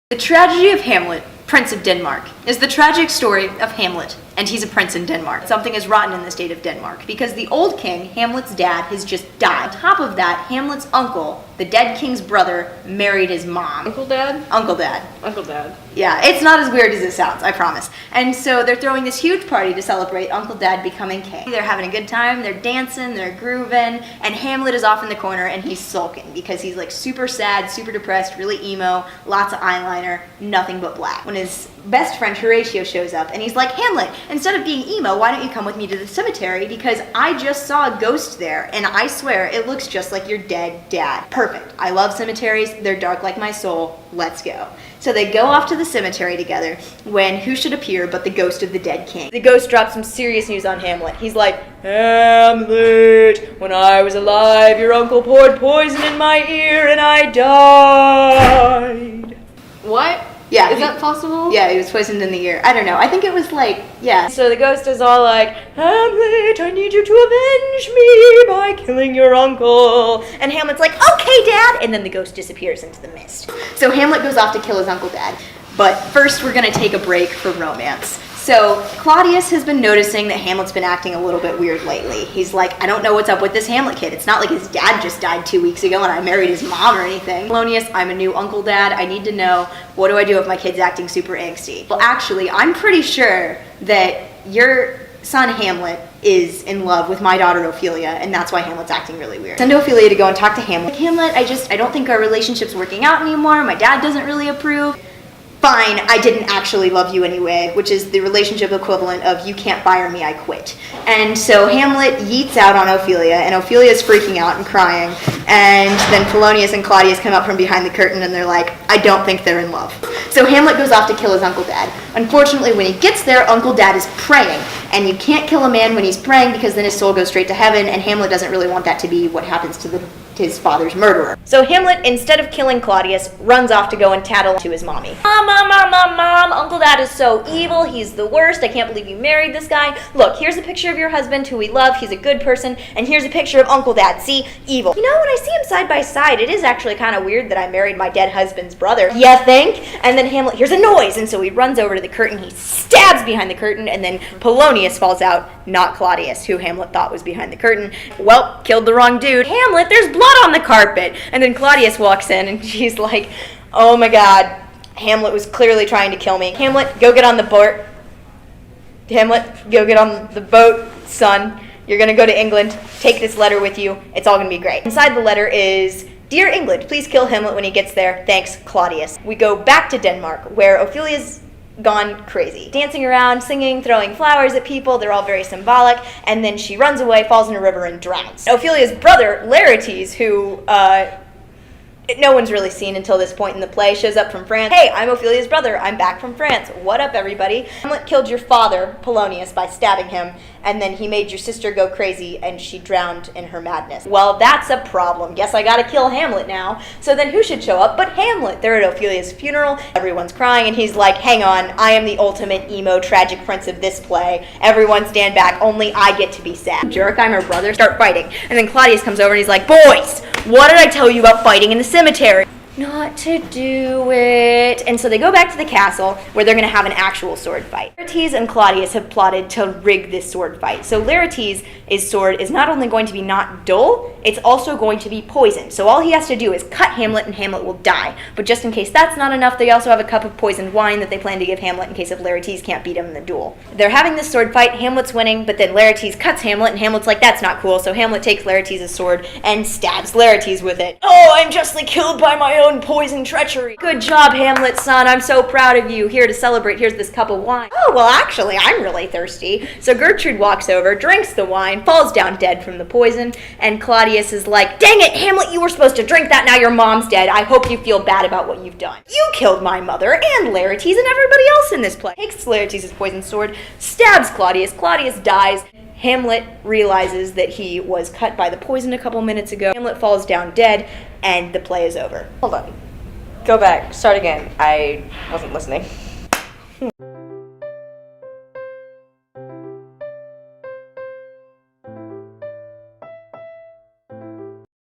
The tragedy of Hamlet, Prince of Denmark, is the tragic story of Hamlet, and he's a prince in Denmark. Something is rotten in the state of Denmark, because the old king, Hamlet's dad, has just died. On top of that, Hamlet's uncle, the dead king's brother, married his mom. Uncle Dad? Uncle Dad. Uncle Dad. Yeah, it's not as weird as it sounds, I promise. And so they're throwing this huge party to celebrate Uncle Dad becoming king. They're having a good time, they're dancing, they're grooving, and Hamlet is off in the corner and he's sulking because he's like super sad, super depressed, really emo, lots of eyeliner, nothing but black. When his best friend Horatio shows up and he's like, Hamlet, instead of being emo, why don't you come with me to the cemetery, because I just saw a ghost there and I swear it looks just like your dead dad. Perfect. I love cemeteries, they're dark like my soul, let's go. So they go off to the cemetery together when who should appear but the ghost of the dead king. The ghost drops some serious news on Hamlet. He's like, Hamlet, when I was alive, your uncle poured poison in my ear and I died. What? Yeah. Is that possible? Yeah, he was poisoned in the ear. I don't know. I think it was like, yeah. So the ghost is all like, Hamlet, I need you to avenge me by killing your uncle. And Hamlet's like, okay, Dad. And then the ghost disappears into the mist. So Hamlet goes off to kill his Uncle Dad. But first we're going to take a break for romance. So Claudius has been noticing that Hamlet's been acting a little bit weird lately. He's like, I don't know what's up with this Hamlet kid. It's not like his dad just died 2 weeks ago and I married his mom or anything. Polonius, I'm a new Uncle Dad. I need to know, what do I do if my kid's acting super angsty? Well, actually, I'm pretty sure that your son Hamlet is in love with my daughter Ophelia, and that's why Hamlet's acting really weird. Send Ophelia to go and talk to Hamlet. Like, Hamlet, I don't think our relationship's working out anymore. My dad doesn't really approve. Fine, I didn't actually love you anyway, which is the relationship equivalent of you can't fire me, I quit. And so Hamlet yeets out on Ophelia, and Ophelia's freaking out and crying, and then Polonius and Claudius come up from behind the curtain and they're like, I don't think they're in love. So Hamlet goes off to kill his Uncle Dad. Unfortunately, when he gets there, Uncle Dad is praying, and you can't kill a man when he's praying because then his soul goes straight to heaven, and Hamlet doesn't really want that to be what happens to his father's murderer. So Hamlet, instead of killing Claudius, runs off to go and tattle to his mommy. Mom, Uncle Dad is so evil, he's the worst, I can't believe you married this guy. Look, here's a picture of your husband who we love, he's a good person, and here's a picture of Uncle Dad, see, evil. You know, when I see him side by side, it is actually kind of weird that I married my dead husband's brother. You think? And then Hamlet hears a noise, and so he runs over to the curtain, he stabs behind the curtain, and then Polonius falls out, not Claudius, who Hamlet thought was behind the curtain. Well, killed the wrong dude. Hamlet, there's blood on the carpet. And then Claudius walks in, and she's like, oh my God, Hamlet was clearly trying to kill me. Hamlet, go get on the boat. Hamlet, go get on the boat, son. You're going to go to England. Take this letter with you. It's all going to be great. Inside the letter is, Dear England, please kill Hamlet when he gets there. Thanks, Claudius. We go back to Denmark, where Ophelia's gone crazy. Dancing around, singing, throwing flowers at people. They're all very symbolic. And then she runs away, falls in a river, and drowns. Ophelia's brother, Laertes, who no one's really seen until this point in the play, shows up from France. Hey, I'm Ophelia's brother. I'm back from France. What up, everybody? Hamlet killed your father, Polonius, by stabbing him, and then he made your sister go crazy, and she drowned in her madness. Well, that's a problem. Guess I gotta kill Hamlet now. So then who should show up but Hamlet? They're at Ophelia's funeral. Everyone's crying, and he's like, hang on, I am the ultimate emo tragic prince of this play. Everyone stand back. Only I get to be sad. Jerk, I'm her brother. Start fighting. And then Claudius comes over, and he's like, boys, what did I tell you about fighting in the cemetery? Not to do it. And so they go back to the castle where they're going to have an actual sword fight. Laertes and Claudius have plotted to rig this sword fight. So Laertes' sword is not only going to be not dull, it's also going to be poisoned. So all he has to do is cut Hamlet and Hamlet will die. But just in case that's not enough, they also have a cup of poisoned wine that they plan to give Hamlet in case if Laertes can't beat him in the duel. They're having this sword fight, Hamlet's winning, but then Laertes cuts Hamlet and Hamlet's like, that's not cool. So Hamlet takes Laertes' sword and stabs Laertes with it. Oh, I'm justly killed by my own poison treachery. Good job, Hamlet, son. I'm so proud of you. Here to celebrate, here's this cup of wine. Oh, well, actually, I'm really thirsty. So Gertrude walks over, drinks the wine, falls down dead from the poison, and Claudius is like, dang it, Hamlet, you were supposed to drink that, now your mom's dead. I hope you feel bad about what you've done. You killed my mother and Laertes and everybody else in this play. Takes Laertes' poison sword, stabs Claudius. Claudius dies. Hamlet realizes that he was cut by the poison a couple minutes ago. Hamlet falls down dead, and the play is over. Hold on. Go back. Start again. I wasn't listening.